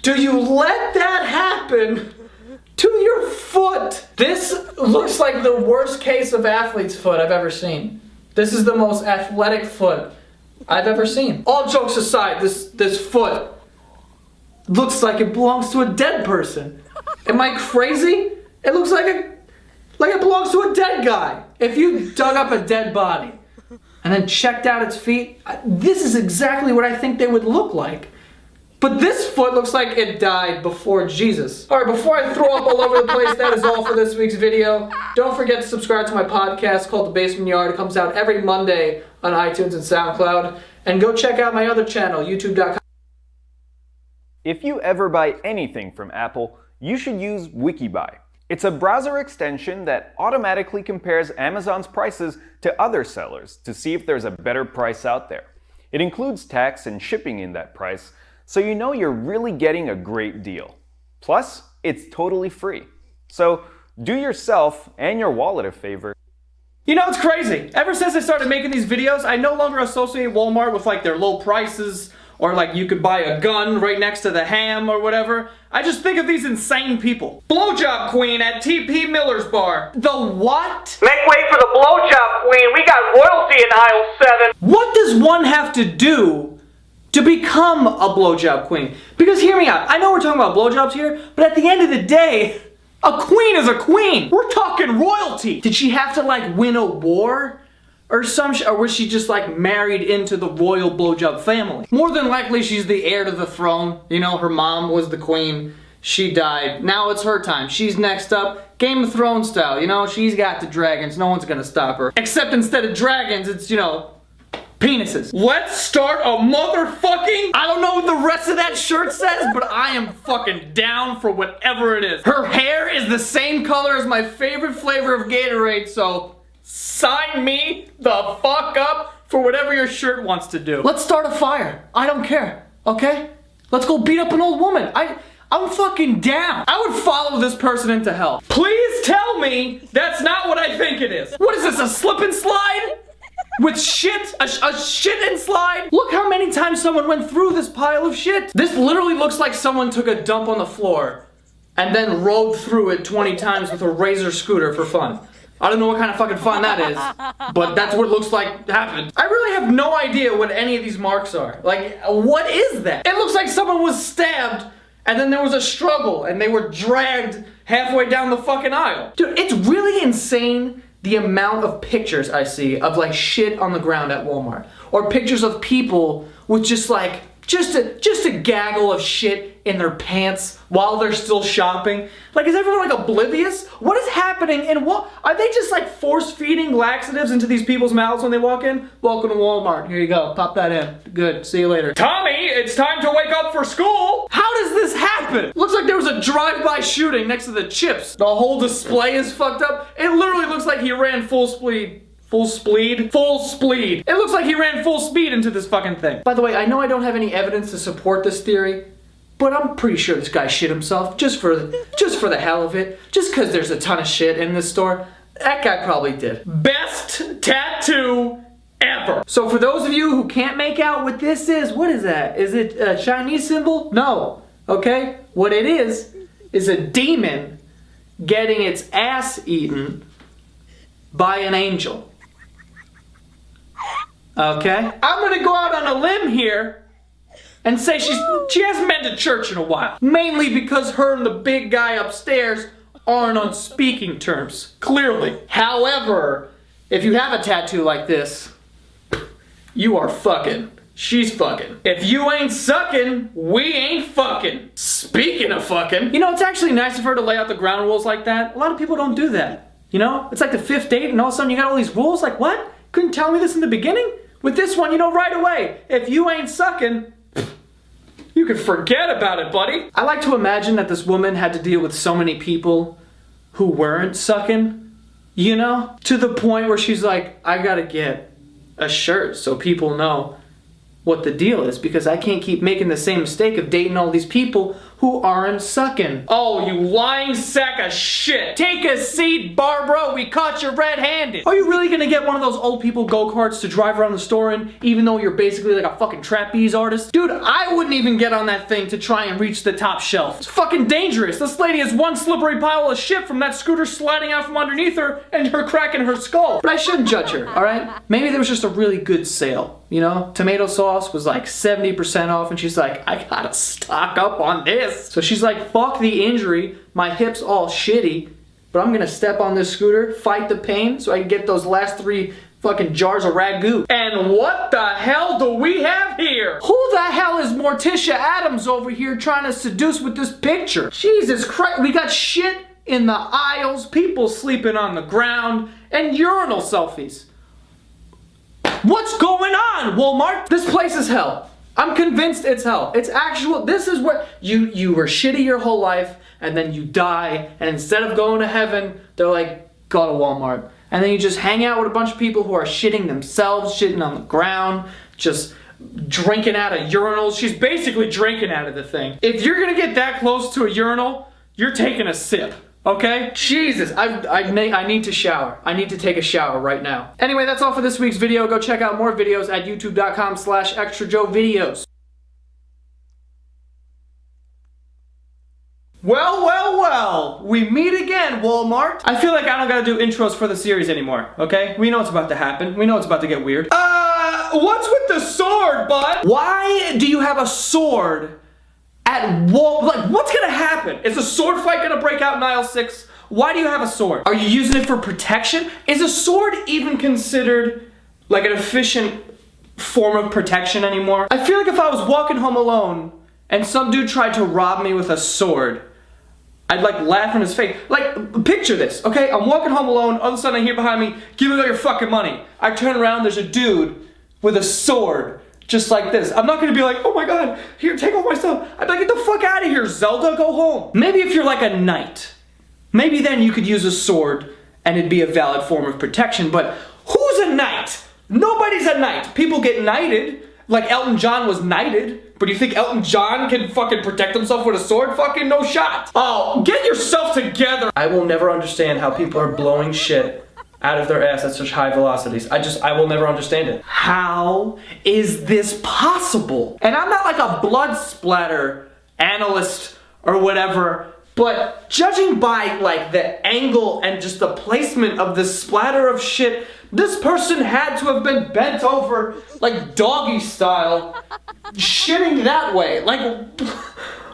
do you let that happen to your foot? This looks like the worst case of athlete's foot I've ever seen. This is the most athletic foot I've ever seen. All jokes aside, this foot looks like it belongs to a dead person. Am I crazy? It looks like it belongs to a dead guy. If you dug up a dead body and then checked out its feet, this is exactly what I think they would look like. But this foot looks like it died before Jesus. Alright, before I throw up all over the place, that is all for this week's video. Don't forget to subscribe to my podcast called The Basement Yard. It comes out every Monday on iTunes and SoundCloud. And go check out my other channel, youtube.com. If you ever buy anything from Apple, you should use Wikibuy. It's a browser extension that automatically compares Amazon's prices to other sellers to see if there's a better price out there. It includes tax and shipping in that price, so you know you're really getting a great deal. Plus, it's totally free. So do yourself and your wallet a favor. You know, it's crazy. Ever since I started making these videos, I no longer associate Walmart with like their low prices or like you could buy a gun right next to the ham or whatever. I just think of these insane people. Blowjob queen at TP Miller's bar. The what? Make way for the blowjob queen. We got royalty in aisle 7. What does one have to do to become a blowjob queen? Because hear me out. I know we're talking about blowjobs here, but at the end of the day, a queen is a queen. We're talking royalty. Did she have to like win a war? Or or was she just like married into the royal blowjob family? More than likely she's the heir to the throne. You know, her mom was the queen. She died. Now it's her time. She's next up. Game of Thrones style. You know, she's got the dragons. No one's gonna stop her. Except instead of dragons, it's, you know, penises. Let's start a motherfucking... I don't know what the rest of that shirt says, but I am fucking down for whatever it is. Her hair is the same color as my favorite flavor of Gatorade, so... sign me the fuck up for whatever your shirt wants to do. Let's start a fire. I don't care, okay? Let's go beat up an old woman. I'm fucking down. I would follow this person into hell. Please tell me that's not what I think it is. What is this, a slip and slide? With shit? A shit and slide? Look how many times someone went through this pile of shit. This literally looks like someone took a dump on the floor and then rode through it 20 times with a Razor scooter for fun. I don't know what kind of fucking fun that is, but that's what it looks like happened. I really have no idea what any of these marks are. Like, what is that? It looks like someone was stabbed and then there was a struggle and they were dragged halfway down the fucking aisle. Dude, it's really insane the amount of pictures I see of like shit on the ground at Walmart. Or pictures of people with just like, just a gaggle of shit in their pants while they're still shopping. Like, is everyone like oblivious? What is happening and what? Are they just like force feeding laxatives into these people's mouths when they walk in? Welcome to Walmart. Here you go. Pop that in. Good. See you later. Tommy, it's time to wake up for school. How does this happen? Looks like there was a drive-by shooting next to the chips. The whole display is fucked up. It literally looks like he ran full speed. Full speed? Full speed. It looks like he ran full speed into this fucking thing. By the way, I know I don't have any evidence to support this theory, but I'm pretty sure this guy shit himself just for the hell of it. Just because there's a ton of shit in this store. That guy probably did. Best tattoo ever. So for those of you who can't make out what this is, what is that? Is it a Chinese symbol? No. Okay? What it is a demon getting its ass eaten by an angel. Okay? I'm gonna go out on a limb here and say she hasn't been to church in a while. Mainly because her and the big guy upstairs aren't on speaking terms. Clearly. However, if you have a tattoo like this, you are fucking. She's fucking. If you ain't sucking, we ain't fucking. Speaking of fucking, you know, it's actually nice of her to lay out the ground rules like that. A lot of people don't do that. You know? It's like the 5th date and all of a sudden you got all these rules. Like, what? Couldn't tell me this in the beginning? With this one, you know right away. If you ain't sucking, you can forget about it, buddy. I like to imagine that this woman had to deal with so many people who weren't sucking, you know? To the point where she's like, I gotta get a shirt so people know what the deal is, because I can't keep making the same mistake of dating all these people who aren't sucking. Oh, you lying sack of shit. Take a seat, Barbara. We caught you red-handed. Are you really gonna get one of those old people go-karts to drive around the store in, even though you're basically like a fucking trapeze artist? Dude, I wouldn't even get on that thing to try and reach the top shelf. It's fucking dangerous. This lady is one slippery pile of shit from that scooter sliding out from underneath her and her cracking her skull. But I shouldn't judge her, alright? Maybe there was just a really good sale. You know, tomato sauce was like 70% off and she's like, I gotta stock up on this. So she's like, fuck the injury, my hip's all shitty, but I'm gonna step on this scooter, fight the pain so I can get those last 3 fucking jars of ragu. And what the hell do we have here? Who the hell is Morticia Adams over here trying to seduce with this picture? Jesus Christ, we got shit in the aisles, people sleeping on the ground, and urinal selfies. What's going on, Walmart? This place is hell. I'm convinced it's hell. It's actual, this is what, you were shitty your whole life, and then you die, and instead of going to heaven, they're like, go to Walmart. And then you just hang out with a bunch of people who are shitting themselves, shitting on the ground, just drinking out of urinals. She's basically drinking out of the thing. If you're gonna get that close to a urinal, you're taking a sip, okay? Jesus, I need to shower. I need to take a shower right now. Anyway, that's all for this week's video. Go check out more videos at youtube.com/extrajoevideos. Well, we meet again, Walmart. I feel like I don't gotta do intros for the series anymore, okay? We know what's about to happen. We know it's about to get weird. What's with the sword, bud? Why do you have a sword at like, what's gonna happen? Is a sword fight gonna break out in aisle 6? Why do you have a sword? Are you using it for protection? Is a sword even considered like an efficient form of protection anymore? I feel like if I was walking home alone and some dude tried to rob me with a sword, I'd like laugh in his face. Like, picture this, okay? I'm walking home alone, all of a sudden I hear behind me, give me all your fucking money. I turn around, there's a dude with a sword, just like this. I'm not gonna be like, oh my god, here, take all my stuff. I'd be like, get the fuck out of here, Zelda, go home. Maybe if you're like a knight, maybe then you could use a sword and it'd be a valid form of protection, but who's a knight? Nobody's a knight. People get knighted, like Elton John was knighted. But do you think Elton John can fucking protect himself with a sword? Fucking no shot. Oh, get yourself together. I will never understand how people are blowing shit out of their ass at such high velocities. I will never understand it. How is this possible? And I'm not like a blood splatter analyst or whatever, but judging by like the angle and just the placement of the splatter of shit, this person had to have been bent over like doggy style, shitting that way. Like,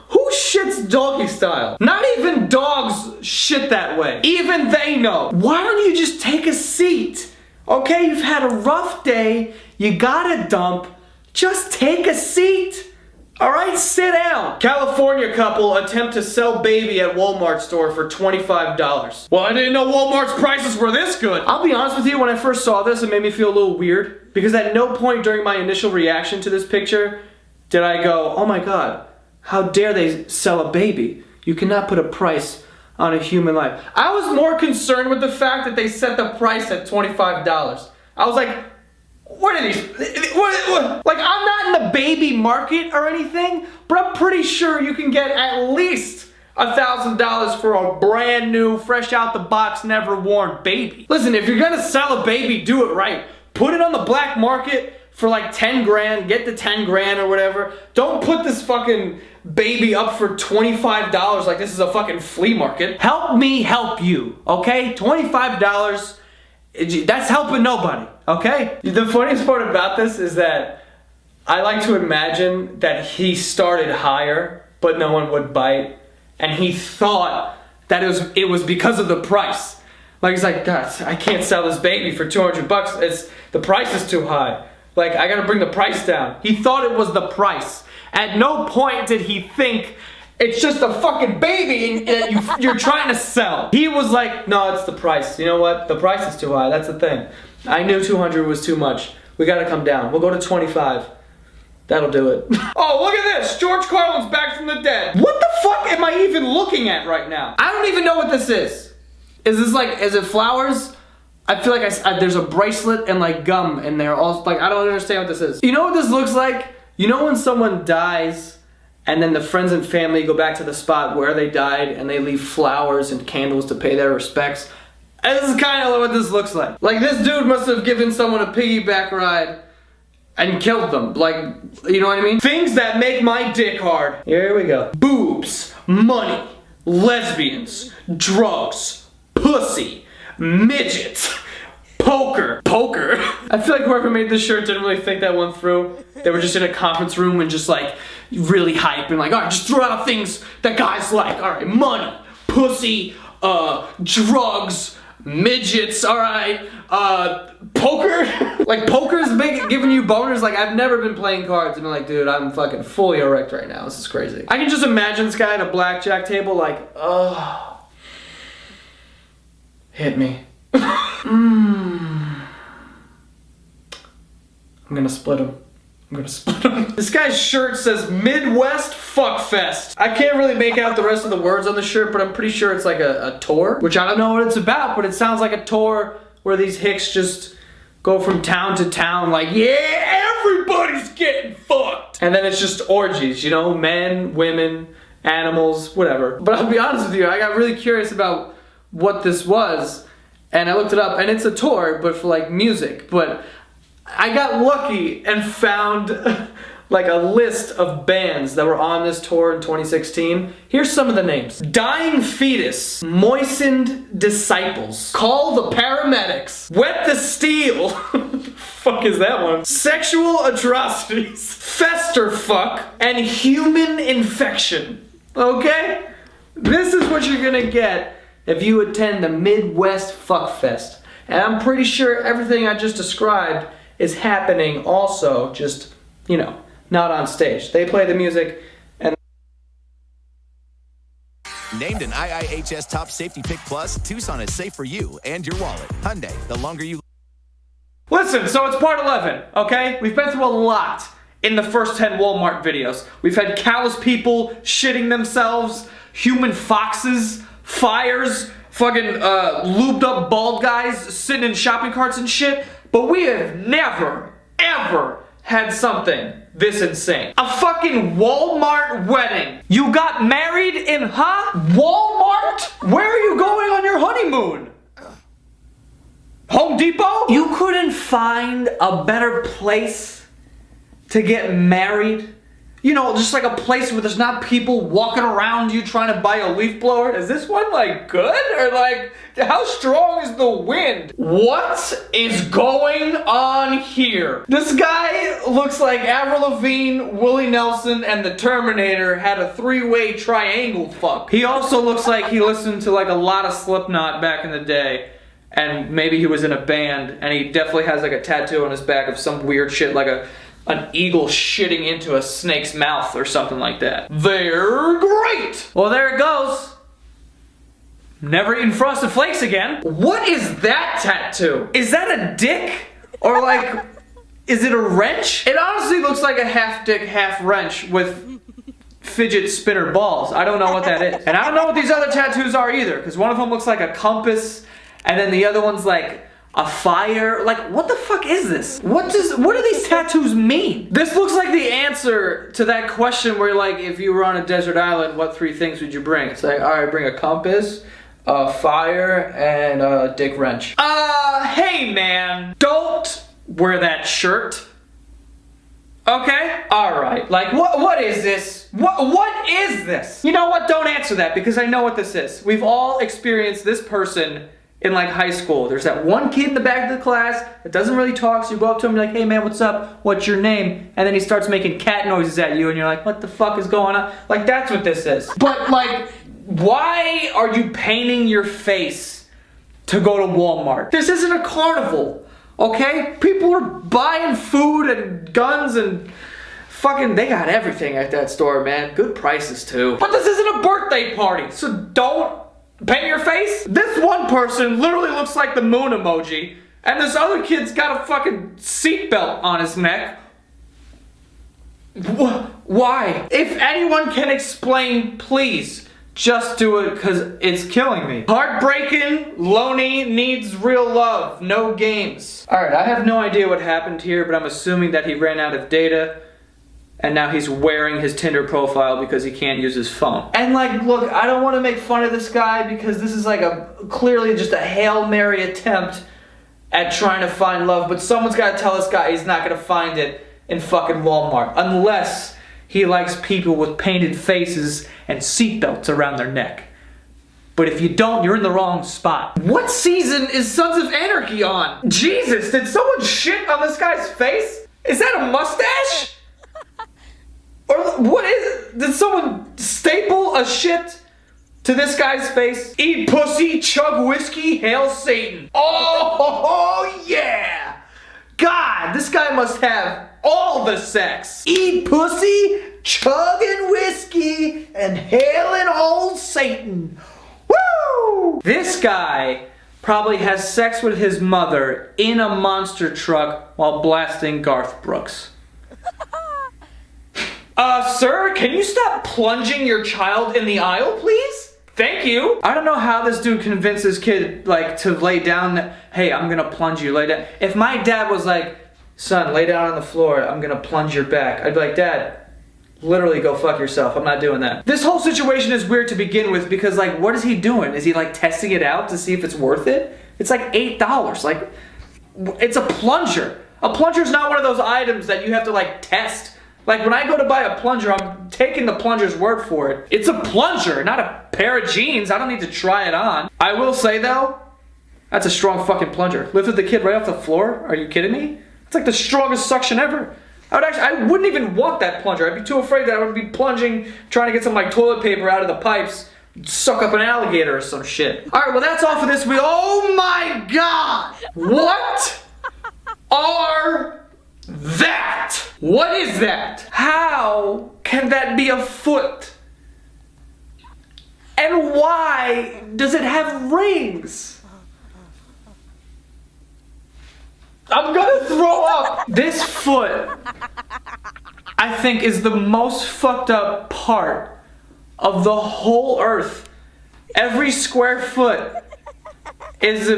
who shits doggy style? Not even dogs shit that way. Even they know. Why don't you just take a seat? Okay, you've had a rough day, you gotta dump, just take a seat. Alright, sit down. California couple attempt to sell baby at Walmart store for $25. Well, I didn't know Walmart's prices were this good. I'll be honest with you, when I first saw this, it made me feel a little weird. Because at no point during my initial reaction to this picture did I go, oh my god, how dare they sell a baby? You cannot put a price on a human life. I was more concerned with the fact that they set the price at $25. I was like, what are these? What? Like, I'm not in the baby market or anything, but I'm pretty sure you can get at least $1,000 for a brand new, fresh out the box, never worn baby. Listen, if you're gonna sell a baby, do it right. Put it on the black market for like 10 grand, get the 10 grand or whatever. Don't put this fucking baby up for $25 like this is a fucking flea market. Help me help you, okay? $25, that's helping nobody, okay? The funniest part about this is that I like to imagine that he started higher, but no one would bite, and he thought that it was because of the price. Like, he's like, God, I can't sell this baby for $200. The price is too high. Like, I gotta bring the price down. He thought it was the price. At no point did he think it's just a fucking baby that you're trying to sell. He was like, no, it's the price. You know what? The price is too high. That's the thing. I knew 200 was too much. We gotta come down. We'll go to 25. That'll do it. Oh, look at this. George Carlin's back from the dead. What the fuck am I even looking at right now? I don't even know what this is. Is this like, is it flowers? I feel like there's a bracelet and like gum in there. Also, like, I don't understand what this is. You know what this looks like? You know when someone dies and then the friends and family go back to the spot where they died and they leave flowers and candles to pay their respects? This is kind of what this looks like. Like, this dude must have given someone a piggyback ride and killed them. Like, you know what I mean? Things that make my dick hard. Here we go. Boobs, money, lesbians, drugs, pussy, midgets, poker. I feel like whoever made this shirt didn't really think that one through. They were just in a conference room and just like really hype and like, all right, just throw out things that guys like. All right, money, pussy, drugs, midgets, alright. Poker? Like, poker's big, giving you boners. Like, I've never been playing cards and been like, dude, I'm fucking fully erect right now. This is crazy. I can just imagine this guy at a blackjack table like, oh, hit me. I'm gonna split him. This guy's shirt says Midwest Fuckfest. I can't really make out the rest of the words on the shirt, but I'm pretty sure it's like a tour, which I don't know what it's about, but it sounds like a tour where these hicks just go from town to town like, yeah, everybody's getting fucked. And then it's just orgies, you know, men, women, animals, whatever. But I'll be honest with you, I got really curious about what this was, and I looked it up, and it's a tour, but for like music. But I got lucky and found like a list of bands that were on this tour in 2016. Here's some of the names. Dying Fetus, Moistened Disciples, Call the Paramedics, Wet the Steel, fuck is that one? Sexual Atrocities, Fester Fuck, and Human Infection. Okay? This is what you're gonna get if you attend the Midwest Fuckfest. And I'm pretty sure everything I just described is happening also, just, you know, not on stage. They play the music and... Named an IIHS Top Safety Pick Plus, Tucson is safe for you and your wallet. Hyundai, the longer you... Listen, so it's part 11, okay? We've been through a lot in the first 10 Walmart videos. We've had callous people shitting themselves, human foxes, fires, fucking lubed up bald guys sitting in shopping carts and shit. But we have never, ever had something this insane. A fucking Walmart wedding. You got married in, Walmart? Where are you going on your honeymoon? Home Depot? You couldn't find a better place to get married? You know, just like a place where there's not people walking around you trying to buy a leaf blower. Is this one like good? Or like, how strong is the wind? What is going on here? This guy looks like Avril Lavigne, Willie Nelson, and the Terminator had a three-way triangle fuck. He also looks like he listened to like a lot of Slipknot back in the day. And maybe he was in a band, and he definitely has like a tattoo on his back of some weird shit like an eagle shitting into a snake's mouth or something like that. They're great! Well, there it goes. Never eating Frosted Flakes again. What is that tattoo? Is that a dick? Or like, is it a wrench? It honestly looks like a half dick, half wrench with fidget spinner balls. I don't know what that is. And I don't know what these other tattoos are either, because one of them looks like a compass, and then the other one's like a fire. Like, what the fuck is this? What do these tattoos mean? This looks like the answer to that question where, like, if you were on a desert island, what 3 things would you bring? It's like, alright, bring a compass, a fire, and a dick wrench. Hey man, don't wear that shirt. Okay? Alright, like, what is this? What is this? You know what? Don't answer that, because I know what this is. We've all experienced this person in like high school. There's that one kid in the back of the class that doesn't really talk, so you go up to him and you're like, hey man, what's up? What's your name? And then he starts making cat noises at you and you're like, what the fuck is going on? Like, that's what this is. But like, why are you painting your face to go to Walmart? This isn't a carnival, okay? People are buying food and guns and fucking, they got everything at that store, man. Good prices too. But this isn't a birthday party, so don't paint your face? This one person literally looks like the moon emoji, and this other kid's got a fucking seatbelt on his neck. Why? If anyone can explain, please, just do it, because it's killing me. Heartbreaking, Loney needs real love, no games. Alright, I have no idea what happened here, but I'm assuming that he ran out of data, and now he's wearing his Tinder profile because he can't use his phone. And like, look, I don't want to make fun of this guy because this is like clearly just a Hail Mary attempt at trying to find love, but someone's got to tell this guy he's not going to find it in fucking Walmart unless he likes people with painted faces and seatbelts around their neck. But if you don't, you're in the wrong spot. What season is Sons of Anarchy on? Jesus, did someone shit on this guy's face? Is that a mustache? Or what is it? Did someone staple a shit to this guy's face. Eat pussy, chug whiskey, hail Satan. Oh yeah! God, this guy must have all the sex. Eat pussy, chugging whiskey, and hailing old Satan. Woo! This guy probably has sex with his mother in a monster truck while blasting Garth Brooks. Sir, can you stop plunging your child in the aisle, please? Thank you. I don't know how this dude convinced his kid, like, to lay down. Hey, I'm gonna plunge you, lay down. If my dad was like, son, lay down on the floor, I'm gonna plunge your back, I'd be like, Dad, literally go fuck yourself. I'm not doing that. This whole situation is weird to begin with because, like, what is he doing? Is he, like, testing it out to see if it's worth it? It's like $8. Like, it's a plunger. A plunger is not one of those items that you have to, like, test. Like, when I go to buy a plunger, I'm taking the plunger's word for it. It's a plunger, not a pair of jeans. I don't need to try it on. I will say, though, that's a strong fucking plunger. Lifted the kid right off the floor? Are you kidding me? It's like the strongest suction ever. I wouldn't even want that plunger. I'd be too afraid that I would be plunging, trying to get some, like, toilet paper out of the pipes, suck up an alligator or some shit. All right, well, that's all for this week. Oh my God! What are that? What is that? How can that be a foot? And why does it have rings? I'm gonna throw up. This foot, I think, is the most fucked up part of the whole earth. Every square foot is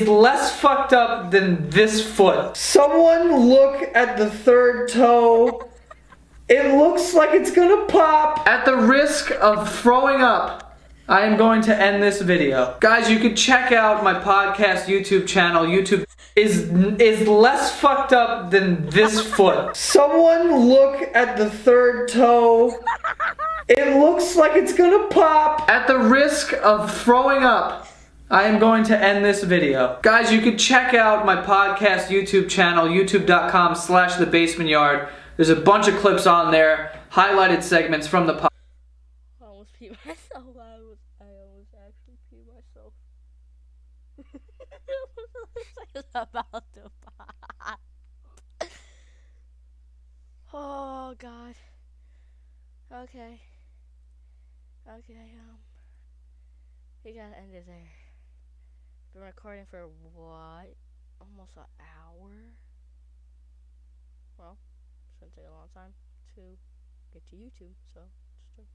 less fucked up than this foot. Someone look at the third toe. It looks like it's gonna pop. At the risk of throwing up, I am going to end this video. Guys, you can check out my podcast YouTube channel. YouTube is less fucked up than this foot. Someone look at the third toe. It looks like it's gonna pop. At the risk of throwing up, I am going to end this video. Guys, you can check out my podcast YouTube channel, youtube.com/thebasementyard. There's a bunch of clips on there, highlighted segments from the podcast. I almost peed myself. I almost actually peed myself. I was about to pop. Oh God. Okay. We gotta end it there. Been recording for what? Almost an hour? Well, it's gonna take a long time to get to YouTube, so just